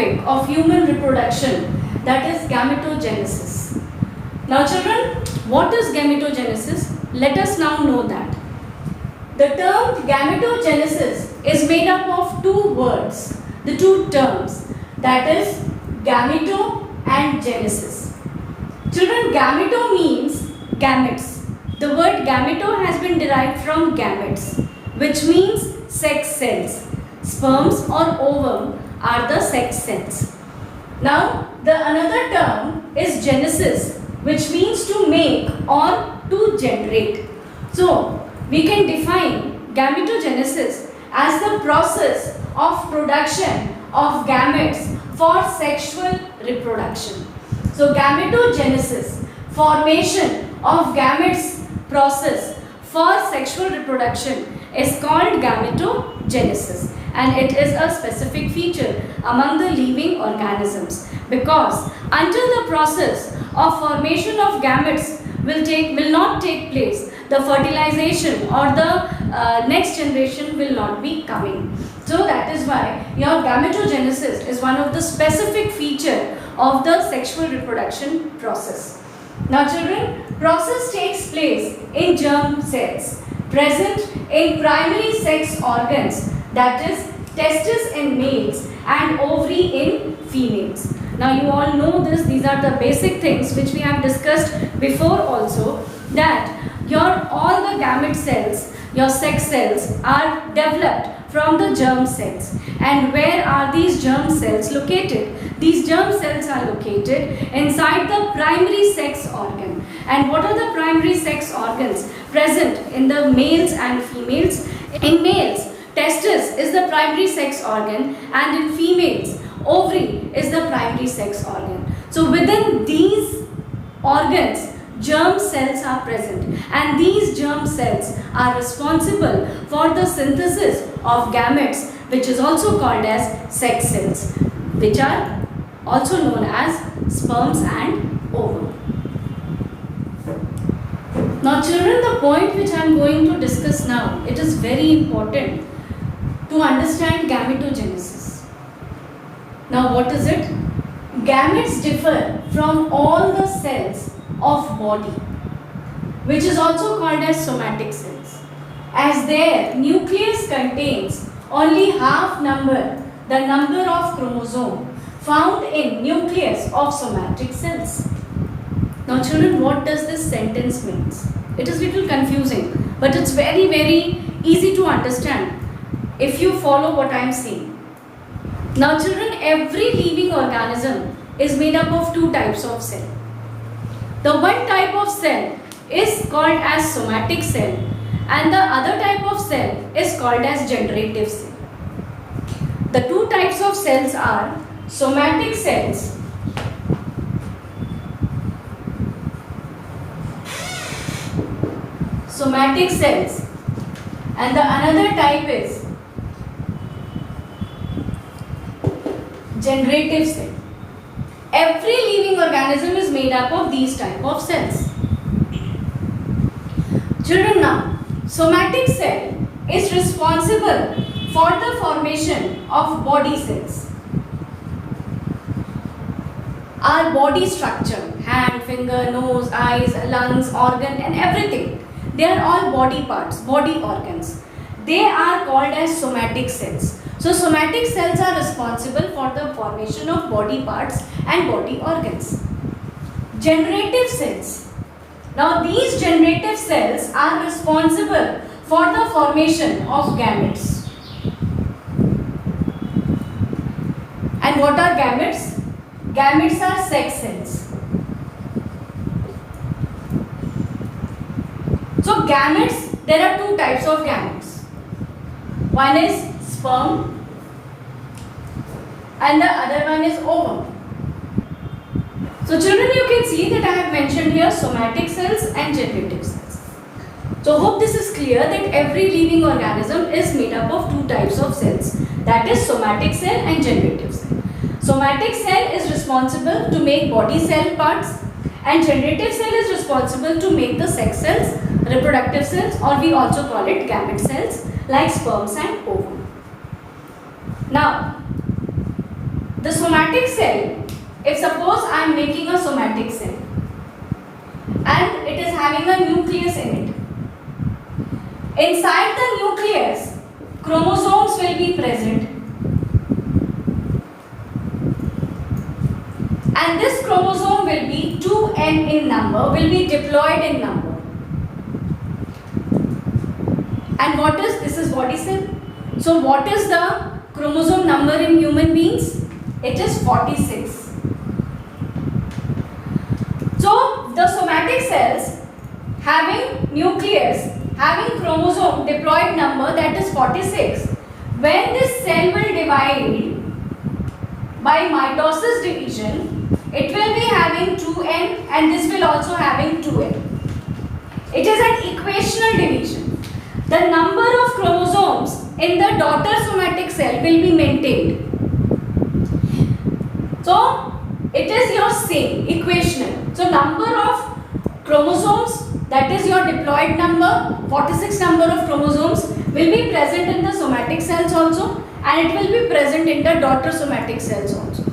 topic of human reproduction, that is gametogenesis. Now children, what is gametogenesis? Let us now know that. The term gametogenesis is made up of two words, the two terms, that is gameto and genesis. Children, gameto means gametes. The word gameto has been derived from gametes, which means sex cells. Sperms or ovum are the sex cells. Now, the another term is genesis, which means to make or to generate. So, we can define gametogenesis as the process of production of gametes for sexual reproduction. So, gametogenesis, formation of gametes process for sexual reproduction, is called gametogenesis, and it is a specific feature among the living organisms, because until the process of formation of gametes will not take place, the fertilization or the next generation will not be coming. So that is why your gametogenesis is one of the specific feature of the sexual reproduction process. Now children, process takes place in germ cells present in primary sex organs, that is testis in males and ovary in females. Now you all know this, these are the basic things which we have discussed before also, that all the gamete cells, your sex cells, are developed from the germ cells. And where are these germ cells located? These germ cells are located inside the primary sex organ. And what are the primary sex organs present in the males and females? In males, testis is the primary sex organ, and in females, ovary is the primary sex organ. So within these organs, germ cells are present, and these germ cells are responsible for the synthesis of gametes, which is also called as sex cells, which are also known as sperms and ovum. Now children, the point which I am going to discuss now, it is very important to understand gametogenesis. Now what is it? Gametes differ from all the cells of body, which is also called as somatic cells, as their nucleus contains only half the number of chromosome found in nucleus of somatic cells. Now children, what does this sentence means? It is little confusing, but it's very, very easy to understand if you follow what I am saying. Now children, every living organism is made up of two types of cell. The one type of cell is called as somatic cell, and the other type of cell is called as generative cell. The two types of cells are somatic cells and the another type is generative cell. Every living organism is made up of these type of cells. Children, now somatic cell is responsible for the formation of body cells. Our body structure, hand, finger, nose, eyes, lungs, organ and everything, they are all body parts, body organs. They are called as somatic cells. So somatic cells are responsible for the formation of body parts and body organs. Generative cells. Now these generative cells are responsible for the formation of gametes. And what are gametes? Gametes are sex cells. So gametes, there are two types of gametes. One is sperm and the other one is ovum. So children, you can see that I have mentioned here somatic cells and generative cells. So hope this is clear that every living organism is made up of two types of cells, that is somatic cell and generative cell. Somatic cell is responsible to make body cell parts, and generative cell is responsible to make the sex cells, reproductive cells, or we also call it gamete cells like sperms and ovum. Now the somatic cell, if suppose I am making a somatic cell and it is having a nucleus in it. Inside the nucleus, chromosomes will be present. And this chromosome will be 2n in number, will be diploid in number. And what is, this is body cell. So what is the chromosome number in human beings? It is 46. So the somatic cells having nucleus, having chromosome diploid number, that is 46. When this cell will divide by mitosis division, it will be having 2n and this will also having 2n. It is an equational division. The number of chromosomes in the daughter somatic cell will be maintained. So it is your same equational. So number of chromosomes, that is your diploid number, 46 number of chromosomes will be present in the somatic cells also, and it will be present in the daughter somatic cells also.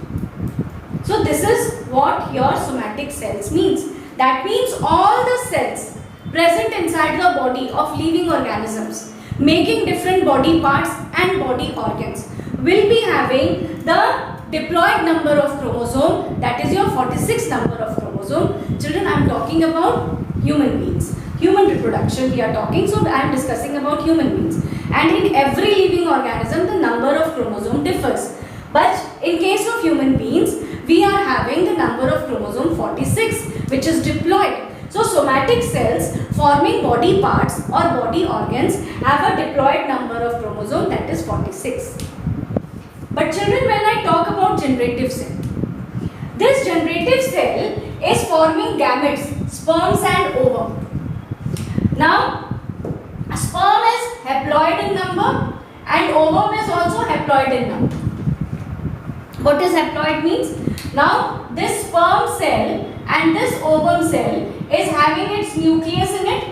So this is what your somatic cells means. That means all the cells present inside the body of living organisms making different body parts and body organs will be having the diploid number of chromosome, that is your 46 number of chromosome. Children, I am talking about human beings. Human reproduction we are talking, so I am discussing about human beings. And in every living organism the number of chromosome differs. But in case of human beings, we are having the number of chromosome 46, which is diploid. So somatic cells forming body parts or body organs have a diploid number of chromosome, that is 46. But children, when I talk about generative cell, this generative cell is forming gametes, sperms and ovum. Now, sperm is haploid in number and ovum is also haploid in number. What is haploid means? Now, this sperm cell and this ovum cell is having its nucleus in it,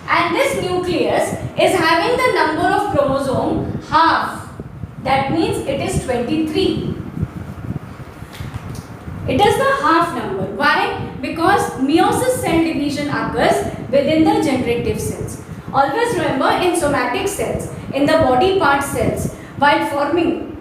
and this nucleus is having the number of chromosome half. That means it is 23. It is the half number. Why? Because meiosis cell division occurs within the generative cells. Always remember, in somatic cells, in the body part cells, while forming,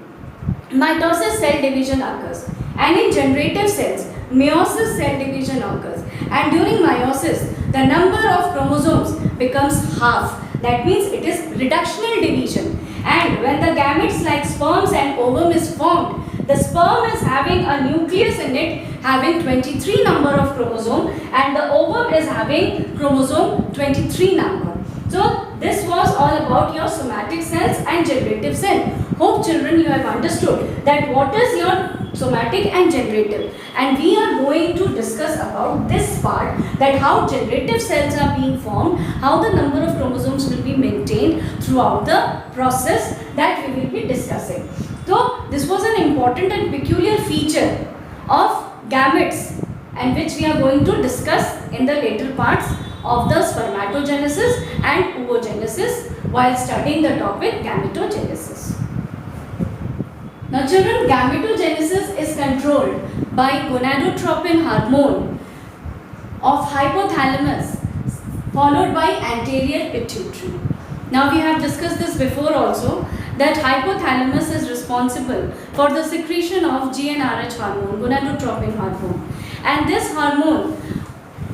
mitosis cell division occurs, and in generative cells meiosis cell division occurs, and during meiosis the number of chromosomes becomes half. That means it is reductional division. And when the gametes like sperms and ovum is formed, the sperm is having a nucleus in it having 23 number of chromosome, and the ovum is having chromosome 23 number. So this was all about your somatic cells and generative cell. Hope children you have understood that what is your somatic and generative, and we are going to discuss about this part, that how generative cells are being formed, how the number of chromosomes will be maintained throughout the process, that we will be discussing. So this was an important and peculiar feature of gametes, and which we are going to discuss in the later parts of the spermatogenesis and oogenesis while studying the topic gametogenesis. Now children, gametogenesis is controlled by gonadotropin hormone of hypothalamus followed by anterior pituitary. Now we have discussed this before also, that hypothalamus is responsible for the secretion of GnRH hormone, gonadotropin hormone, and this hormone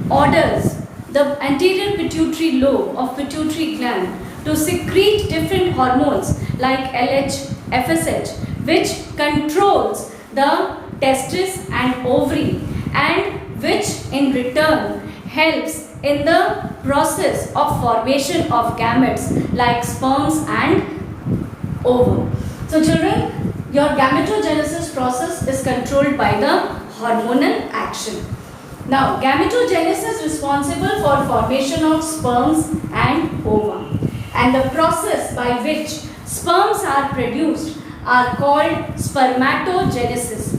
orders the anterior pituitary lobe of pituitary gland to secrete different hormones like LH, FSH, which controls the testis and ovary, and which in return helps in the process of formation of gametes like sperms and ovum. So children, your gametogenesis process is controlled by the hormonal action. Now, gametogenesis is responsible for formation of sperms and ova, and the process by which sperms are produced are called spermatogenesis.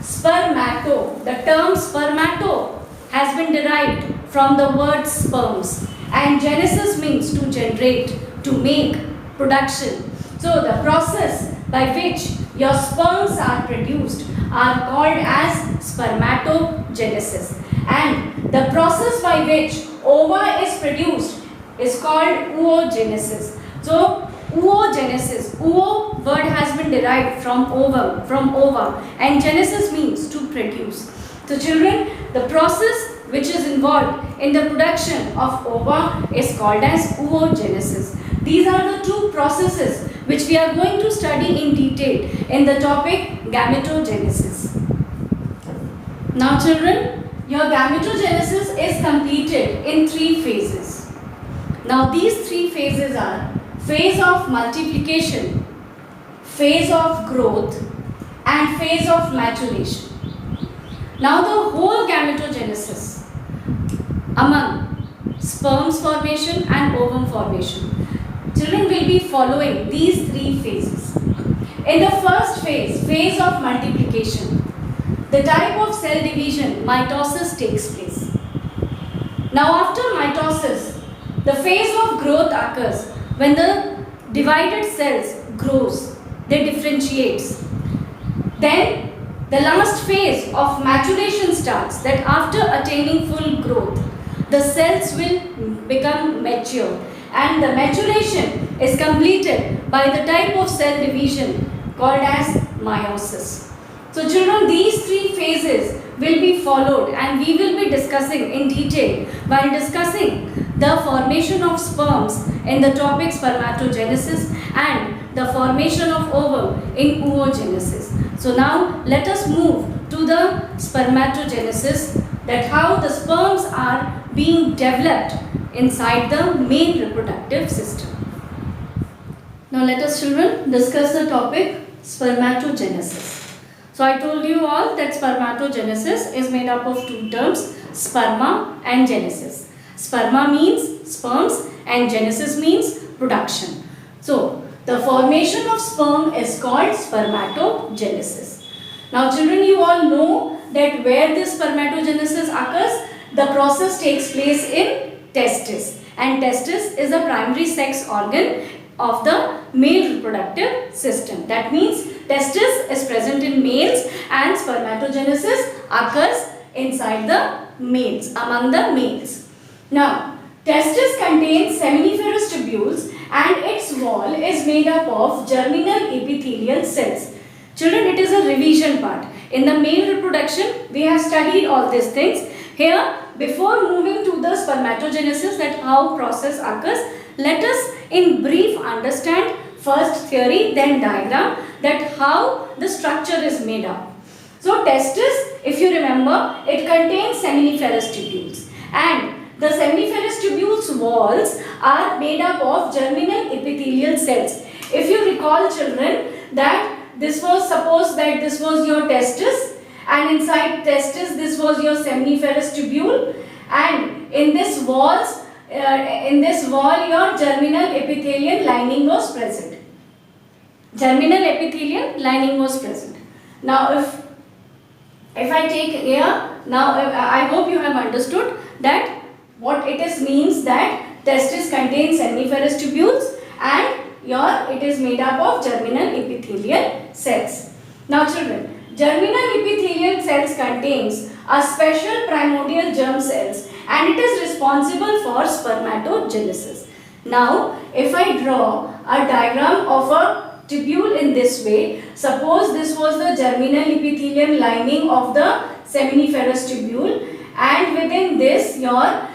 Spermato, the term spermato has been derived from the word sperms, and genesis means to generate, to make, production. So the process by which your sperms are produced are called as spermatogenesis, and the process by which ova is produced is called oogenesis. So oogenesis, oo word has been derived from ova, and genesis means to produce. So children, the process which is involved in the production of ova is called as oogenesis. These are the two processes which we are going to study in detail in the topic gametogenesis. Now children, your gametogenesis is completed in 3 phases. Now these 3 phases are phase of multiplication, phase of growth, and phase of maturation. Now the whole gametogenesis among sperms formation and ovum formation, children will be following these 3 phases. In the first phase, phase of multiplication, the type of cell division, mitosis, takes place. Now after mitosis, the phase of growth occurs when the divided cells grows, they differentiates. Then the last phase of maturation starts, that after attaining full growth, the cells will become mature, and the maturation is completed by the type of cell division called as meiosis. So children, these 3 phases will be followed, and we will be discussing in detail while discussing the formation of sperms in the topic spermatogenesis and the formation of ovum in oogenesis. So now let us move to the spermatogenesis, that how the sperms are being developed inside the male reproductive system. Now let us children discuss the topic spermatogenesis. So I told you all that spermatogenesis is made up of 2 terms, sperma and genesis. Sperma means sperms and genesis means production. So the formation of sperm is called spermatogenesis. Now children, you all know that where this spermatogenesis occurs, the process takes place in testis, and testis is the primary sex organ of the male reproductive system. That means testis is present in males and spermatogenesis occurs inside the males, among the males. Now, testis contains seminiferous tubules and its wall is made up of germinal epithelial cells. Children, it is a revision part. In the male reproduction, we have studied all these things. Here, before moving to the spermatogenesis, that how process occurs, let us in brief understand first theory, then diagram, that how the structure is made up. So testis, if you remember, it contains seminiferous tubules, and the seminiferous tubules walls are made up of germinal epithelial cells. If you recall children, that this was, suppose that this was your testis, and inside testis this was your seminiferous tubule, and in this wall your germinal epithelial lining was present. Germinal epithelial lining was present. Now if I take here, now I hope you have understood that what it is means, that testis contains seminiferous tubules and it is made up of germinal epithelial cells. Now children, germinal epithelial cells contains a special primordial germ cells, and it is responsible for spermatogenesis. Now if I draw a diagram of a tubule in this way, suppose this was the germinal epithelial lining of the seminiferous tubule, and within this your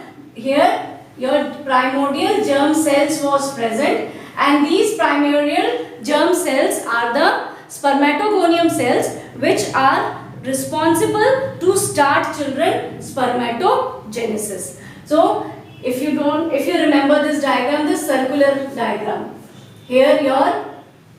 primordial germ cells was present, and these primordial germ cells are the spermatogonium cells, which are responsible to start children spermatogenesis. So if you remember this diagram, this circular diagram, here your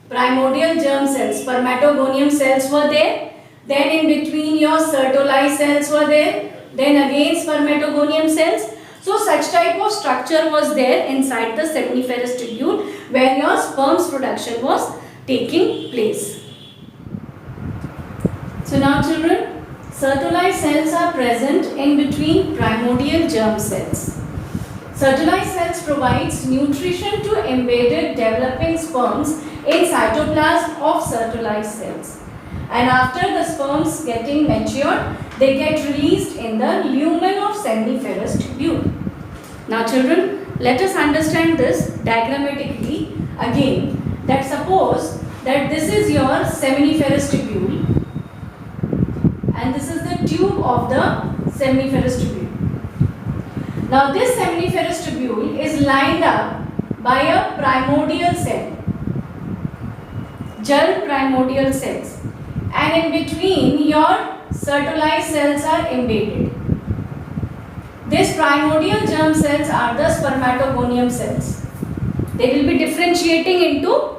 primordial germ cells, spermatogonium cells were there, then in between your Sertoli cells were there, then again spermatogonium cells. So such type of structure was there inside the seminiferous tubule where your sperm's production was taking place. So now children, Sertoli cells are present in between primordial germ cells. Sertoli cells provides nutrition to embedded developing sperms in cytoplasm of Sertoli cells. and after the sperms getting matured, they get released in the lumen of seminiferous tubule. Now children, let us understand this diagrammatically again, that suppose that this is your seminiferous tubule and this is the tube of the seminiferous tubule. Now this seminiferous tubule is lined up by a primordial cell, germ primordial cells, and in between your Sertoli cells are embedded. These primordial germ cells are the spermatogonium cells. They will be differentiating into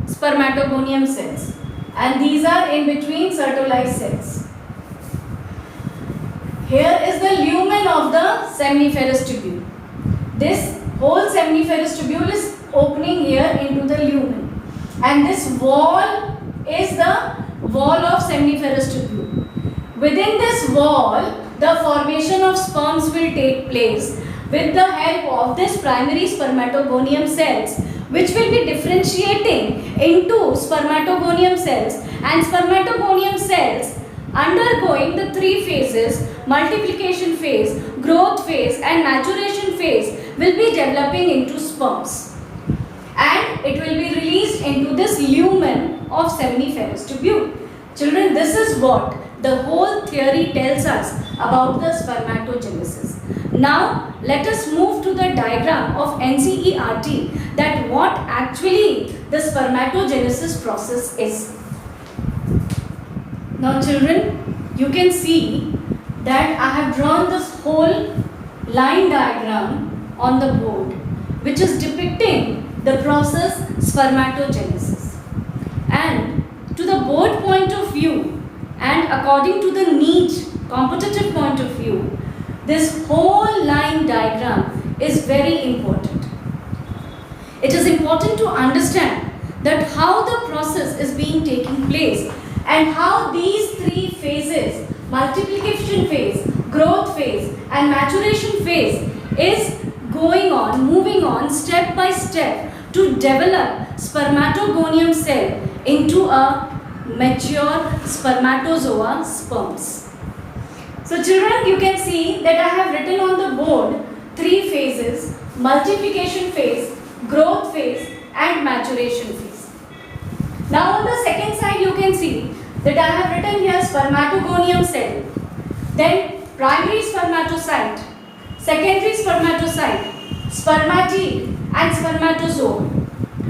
spermatogonium cells, and these are in between Sertoli cells. Here is the lumen of the seminiferous tubule. This whole seminiferous tubule is opening here into the lumen, and this wall is the wall of seminiferous tubule. Within this wall, the formation of sperms will take place with the help of this primary spermatogonium cells, which will be differentiating into spermatogonium cells, and spermatogonium cells undergoing the three phases: multiplication phase, growth phase and maturation phase will be developing into sperms, and it will be released into this lumen of seminiferous tubule. Children, this is what the whole theory tells us about the spermatogenesis. Now let us move to the diagram of NCERT, that what actually the spermatogenesis process is. Now children, you can see that I have drawn this whole line diagram on the board, which is depicting the process spermatogenesis. And to the board point of view and according to the NEET competitive point of view, this whole line diagram is very important. It is important to understand that how the process is being taking place and how these three phases, multiplication phase, growth phase and maturation phase, is going on, moving on step by step to develop spermatogonium cell into a mature spermatozoa sperms. So children, you can see that I have written on the board three phases: multiplication phase, growth phase and maturation phase. Now on the second side you can see that I have written here spermatogonium cell, then primary spermatocyte, secondary spermatocyte, spermatid and spermatozoa.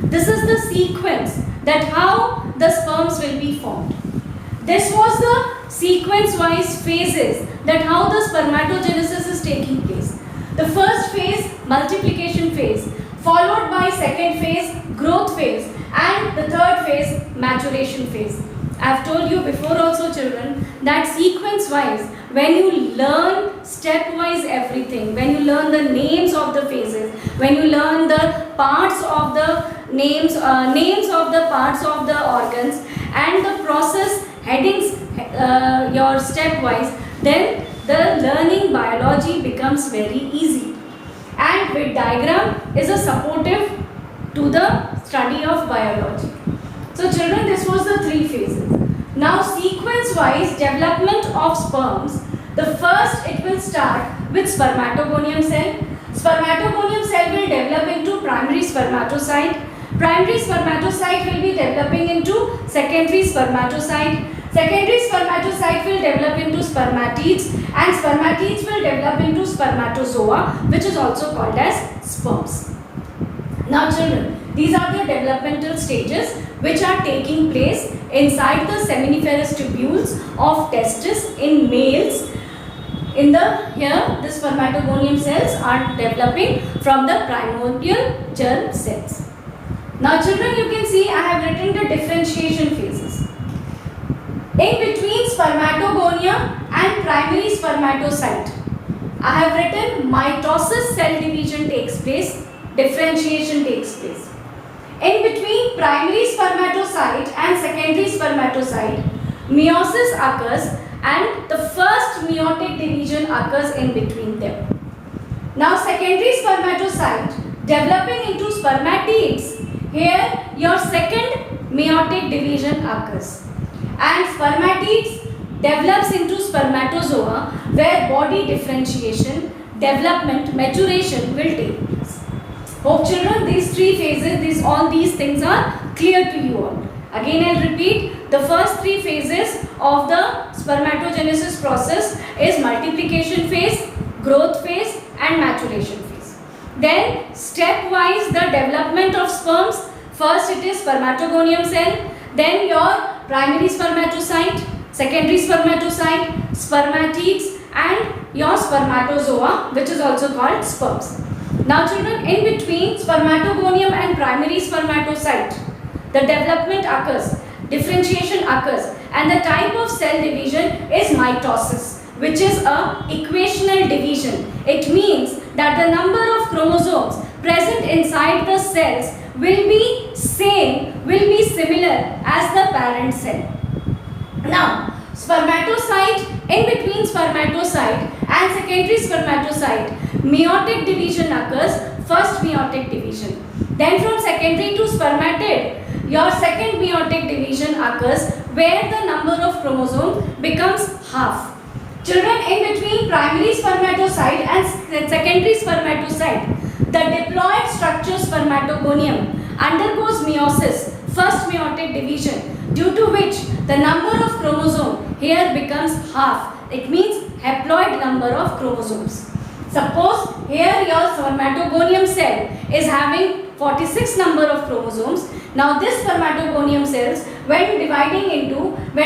This is the sequence that how the sperms will be formed. This was the sequence-wise phases that how the spermatogenesis is taking place. The first phase, multiplication phase, followed by second phase, growth phase, and the third phase, maturation phase. I have told you before also children that sequence-wise, when you learn step-wise everything, when you learn the names of the phases, when you learn the parts of the names of the parts of the organs and the process headings, your step-wise, then the learning biology becomes very easy. And with diagram is a supportive to the study of biology. So children, this was the three phases. Now sequence-wise development of sperms, the first it will start with spermatogonium cell. Spermatogonium cell will develop into primary spermatocyte. Primary spermatocyte will be developing into secondary spermatocyte. Secondary spermatocyte will develop into spermatids, and spermatids will develop into spermatozoa, which is also called as sperms. Now children, these are the developmental stages which are taking place inside the seminiferous tubules of testis in males. In here the spermatogonium cells are developing from the primordial germ cells. Now children, you can see I have written the differentiation phases. In between spermatogonia and primary spermatocyte, I have written mitosis, cell division takes place, differentiation takes place. In between primary spermatocyte and secondary spermatocyte, meiosis occurs and the first meiotic division occurs in between them. Now secondary spermatocyte developing into spermatids, here your second meiotic division occurs. and spermatids develops into spermatozoa, where body differentiation, development, maturation will take place. Hope children, these three phases, all these things are clear to you all. Again I'll repeat, the first three phases of the spermatogenesis process is multiplication phase, growth phase and maturation phase. Then stepwise the development of sperms. First it is spermatogonium cell, then your primary spermatocyte, secondary spermatocyte, spermatids and your spermatozoa, which is also called sperms. Now children, in between spermatogonium and primary spermatocyte, the development occurs, differentiation occurs, and the type of cell division is mitosis, which is a equational division. It means that the number of chromosomes present inside the cells will be similar as the parent cell. Now, spermatocyte, in between spermatocyte and secondary spermatocyte, meiotic division occurs, first meiotic division. Then from secondary to spermatid, your second meiotic division occurs, where the number of chromosomes becomes half. Children, in between primary spermatocyte and secondary spermatocyte, the diploid structure spermatogonium undergoes meiosis, first meiotic division, due to which the number of chromosome here becomes half. It means haploid number of chromosomes. Suppose here your spermatogonium cell is having 46 number of chromosomes. Now this spermatogonium cells, when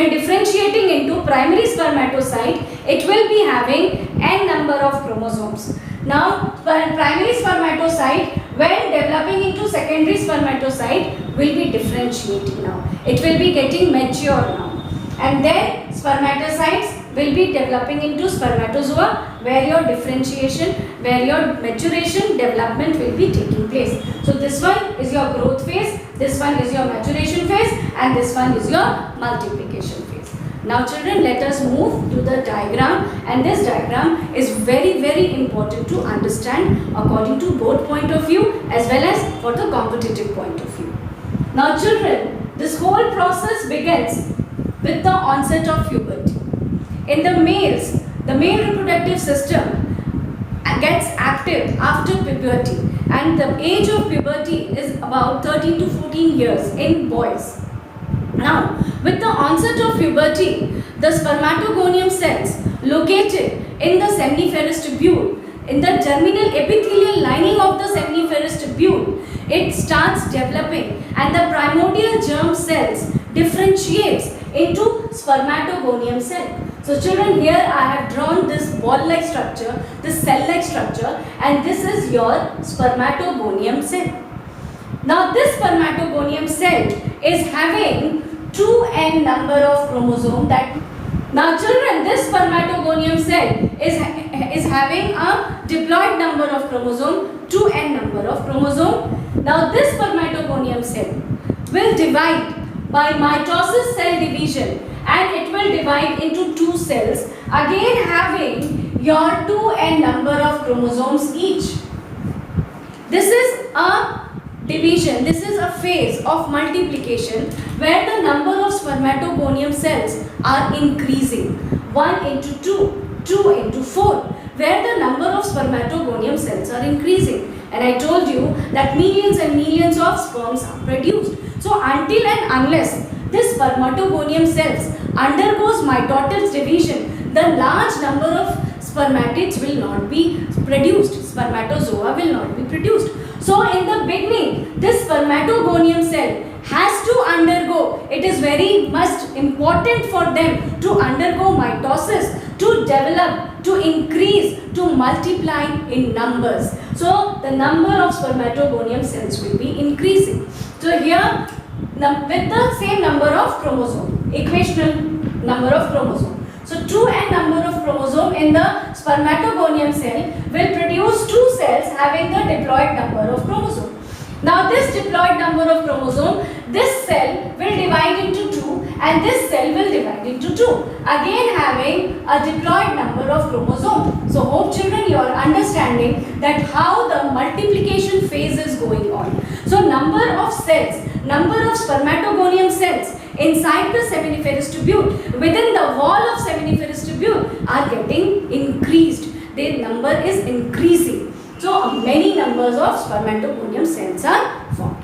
differentiating into primary spermatocyte, it will be having n number of chromosomes. Now primary spermatocyte, when developing into secondary spermatocyte, will be differentiating now. It will be getting mature now. And then spermatocytes will be developing into spermatozoa, where your differentiation, where your maturation, development will be taking place. So this one is your growth phase, this one is your maturation phase, and this one is your multiplication phase. Now children, let us move to the diagram, and this diagram is very, very important to understand according to both point of view as well as for the competitive point of view. Now children, this whole process begins with the onset of puberty. In the males, the male reproductive system gets active after puberty, and the age of puberty is about 13 to 14 years in boys. Now, with the onset of puberty, the spermatogonium cells located in the seminiferous tubule, in the germinal epithelial lining of the seminiferous tubule, it starts developing, and the primordial germ cells differentiates into spermatogonium cell. So children, here I have drawn this ball-like structure, this cell-like structure, and this is your spermatogonium cell. Now this spermatogonium cell is having 2n number of chromosome. Now children, this spermatogonium cell is having a diploid number of chromosome, 2n number of chromosome. Now this spermatogonium cell will divide by mitosis cell division, and it will divide into two cells, again having your 2n number of chromosomes each. This is a division, this is a phase of multiplication where the number of spermatogonium cells are increasing. 1 into 2, 2 into 4, where the number of spermatogonium cells are increasing. And I told you that millions and millions of sperms are produced. So until and unless this spermatogonium cells undergoes mitosis division, the large number of spermatids will not be produced. Spermatozoa will not be produced. So in the beginning, this spermatogonium cell has to undergo, it is very much important for them to undergo mitosis, to develop, to increase, to multiply in numbers. So the number of spermatogonium cells will be increasing. So here with the same number of chromosome, equational number of chromosome. So 2n number of chromosome in the spermatogonium cell will produce two cells having the diploid number of chromosome. Now this diploid number of chromosome, this cell will divide into 2 and this cell will divide into 2, again having a diploid number of chromosome. So hope children you are understanding that how the multiplication phase is going on. So number of cells, number of spermatogonium cells inside the seminiferous tubule, within the wall of seminiferous tubule, are getting increased. Their number is increasing. So many numbers of spermatogonium cells are formed.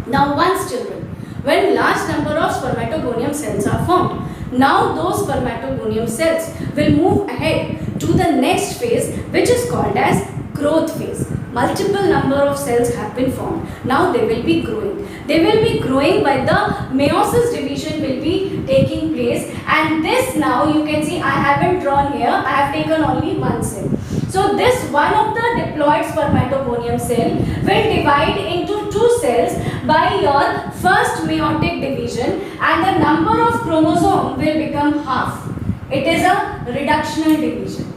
Now once children, when large number of spermatogonium cells are formed, now those spermatogonium cells will move ahead to the next phase, which is called as growth phase. Multiple number of cells have been formed. Now they will be growing. They will be growing by the meiosis division will be taking place, and this now you can see I haven't drawn here. I have taken only one cell. So this one of the diploid spermatogonium cell will divide into two cells by your first meiotic division, and the number of chromosome will become half. It is a reductional division.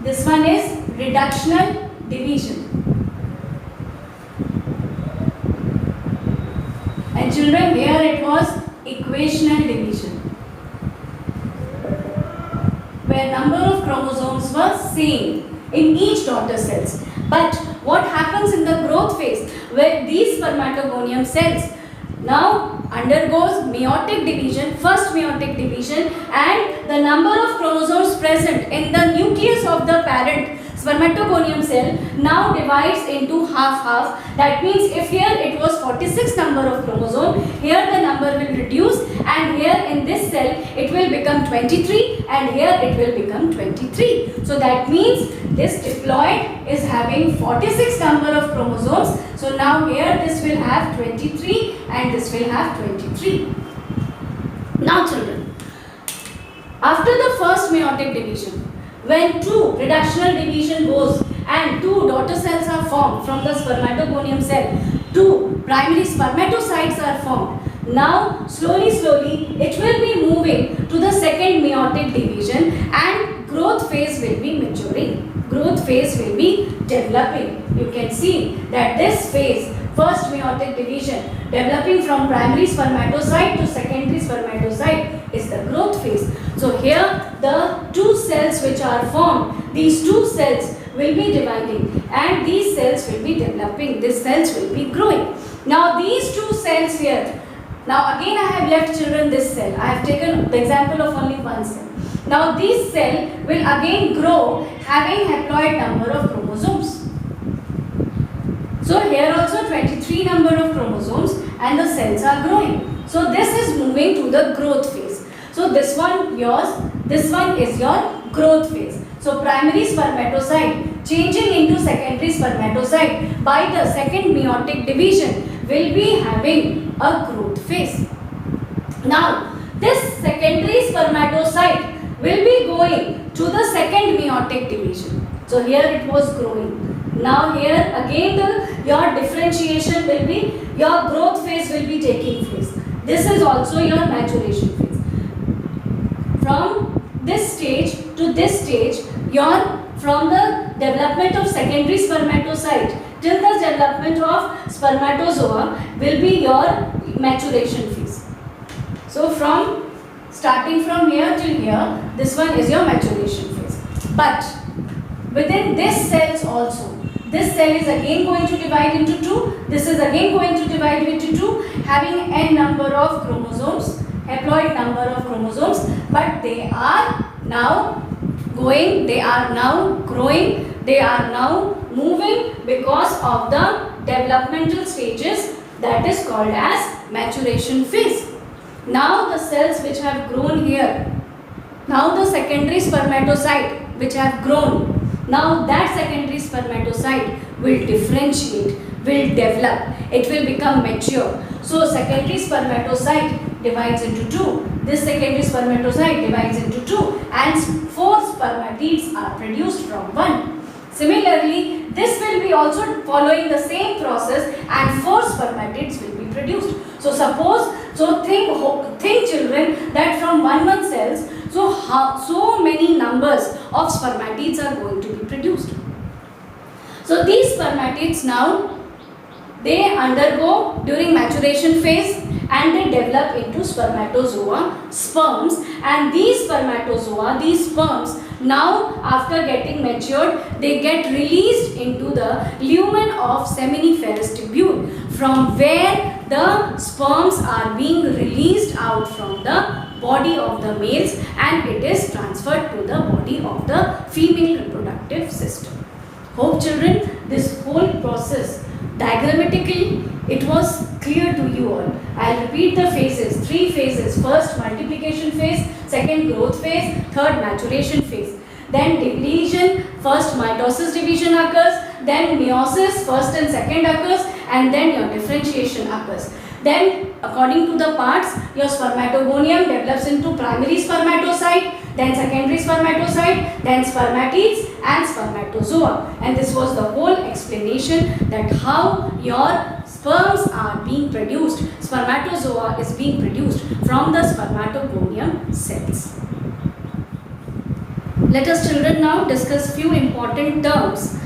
This one is reductional division. And children, here it was equational division, where number of chromosomes were same in each daughter cells. But what happens in the growth phase, where these spermatogonium cells now undergoes meiotic division, first meiotic division, and the number of chromosomes present in the nucleus of the parent spermatogonium cell now divides into half. That means if here it was 46 number of chromosome, here the number will reduce, and here in this cell it will become 23, and here it will become 23. So that means this diploid is having 46 number of chromosomes. So now here this will have 23 and this will have 23. Now children, after the first meiotic division, when two reductional division goes and two daughter cells are formed from the spermatogonium cell, two primary spermatocytes are formed. Now slowly it will be moving to the second meiotic division, and growth phase will be maturing. Growth phase will be developing. You can see that this phase, first meiotic division, developing from primary spermatocyte to secondary spermatocyte, is the growth phase. So here the two cells which are formed, these two cells will be dividing, and these cells will be developing. These cells will be growing. Now these two cells here, now again I have left children this cell. I have taken the example of only one cell. Now this cell will again grow having haploid number of chromosomes. So here also 23 number of chromosomes, and the cells are growing. So this is moving to the growth phase. So this one is your growth phase. So primary spermatocyte changing into secondary spermatocyte by the second meiotic division will be having a growth phase. Now this secondary spermatocyte will be going to the second meiotic division. So here it was growing. Now here again your differentiation will be, your growth phase will be taking place. This is also your maturation phase. From this stage to this stage, from the development of secondary spermatocyte till the development of spermatozoa will be your maturation phase. So starting from here till here, this one is your maturation phase. But within this cells also, this cell is again going to divide into two. This is again going to divide into two, having n number of chromosomes, haploid number of chromosomes. But they are now going, they are now growing, they are now moving because of the developmental stages, that is called as maturation phase. Now the cells which have grown here, now the secondary spermatocyte which have grown, now that secondary spermatocyte will differentiate, will develop, it will become mature. So secondary spermatocyte divides into two, this secondary spermatocyte divides into two, and 4 spermatids are produced from one. Similarly, this will be also following the same process, and 4 spermatids will be produced. So think children that from one cells, so many numbers of spermatids are going to be produced. So these spermatids now, they undergo during maturation phase, and they develop into spermatozoa, sperms, and these spermatozoa, these sperms, now after getting matured, they get released into the lumen of seminiferous tubule, from where the sperms are being released out from the body of the males and it is transferred to the body of the female reproductive system. Hope children, this whole process diagrammatically it was clear to you all. I will repeat the phases, 3 phases. First multiplication phase, second growth phase, third maturation phase. Then depletion, first mitosis division occurs, then meiosis, first and second occurs, and then your differentiation occurs. Then according to the parts, your spermatogonium develops into primary spermatocyte, then secondary spermatocyte, then spermatids and spermatozoa. And this was the whole explanation that how your sperms are being produced, spermatozoa is being produced from the spermatogonium cells. Let us children now discuss few important terms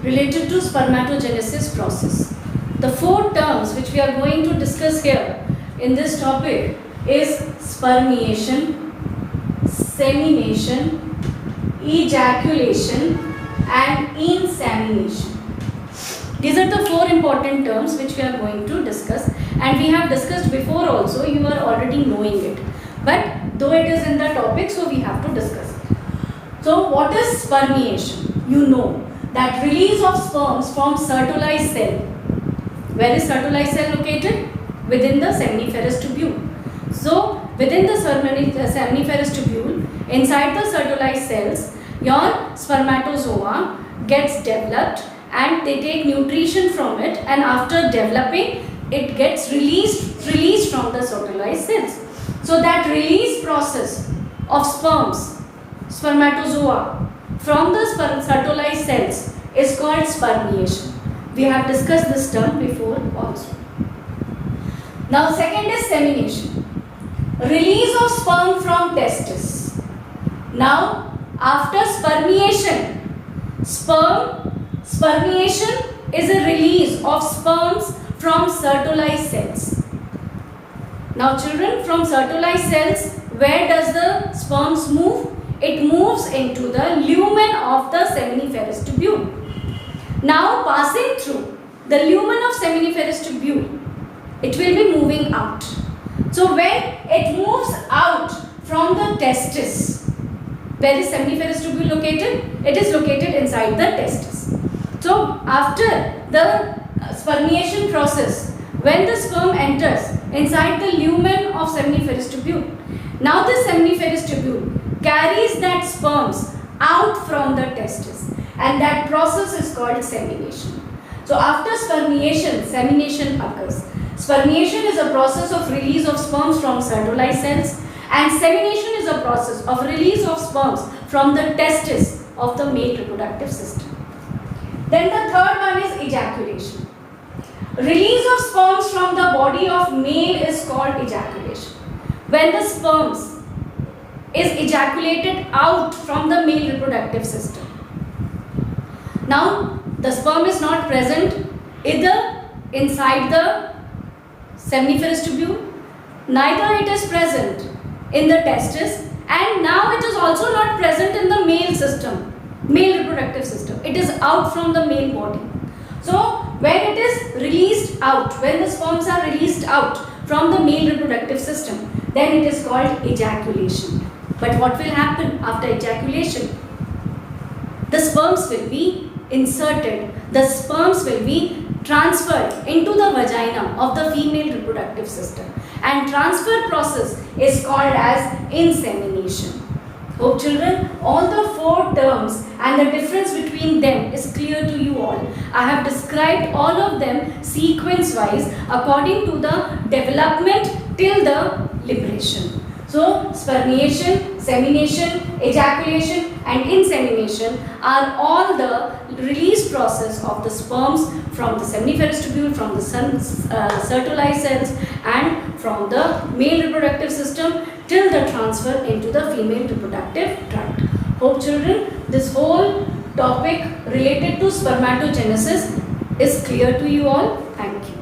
related to spermatogenesis process. The 4 terms which we are going to discuss here in this topic is spermiation, semination, ejaculation and insemination. These are the 4 important terms which we are going to discuss, and we have discussed before also, you are already knowing it. But though it is in the topic, so we have to discuss it. So what is spermiation? You know that release of sperms from Sertoli cell. Where is Sertoli cell located? Within the seminiferous tubule. So within the seminiferous tubule, inside the Sertoli cells, your spermatozoa gets developed and they take nutrition from it, and after developing it gets released from the Sertoli cells. So that release process of spermatozoa from the Sertoli cells is called spermiation. We have discussed this term before also. Now second is semination. Release of sperm from testis. Now after spermiation, spermiation is a release of sperms from Sertoli cells. Now children, from Sertoli cells, where does the sperms move? It moves into the lumen of the seminiferous tubule. Now passing through the lumen of seminiferous tubule, it will be moving out. So when it moves out from the testis, where is seminiferous tubule located? It is located inside the testis. So after the spermiation process, when the sperm enters inside the lumen of seminiferous tubule, now the seminiferous tubule carries that sperms out from the testis, and that process is called semination. So after spermiation, semination occurs. Spermiation is a process of release of sperms from Sertoli cells, and semination is a process of release of sperms from the testis of the male reproductive system. Then the third one is ejaculation. Release of sperms from the body of male is called ejaculation. When the sperms is ejaculated out from the male reproductive system. Now the sperm is not present either inside the seminiferous tubule, neither it is present in the testis, and now it is also not present in the male system, male reproductive system. It is out from the male body. So when it is released out, when the sperms are released out from the male reproductive system, then it is called ejaculation. But what will happen after ejaculation? The sperms will be inserted, the sperms will be transferred into the vagina of the female reproductive system, and transfer process is called as insemination. Hope children, all the 4 terms and the difference between them is clear to you all. I have described all of them sequence wise according to the development till the liberation. So spermiation, semination, ejaculation and insemination are all the release process of the sperms from the seminiferous tubule, from the Sertoli cells and from the male reproductive system till the transfer into the female reproductive tract. Hope children, this whole topic related to spermatogenesis is clear to you all. Thank you.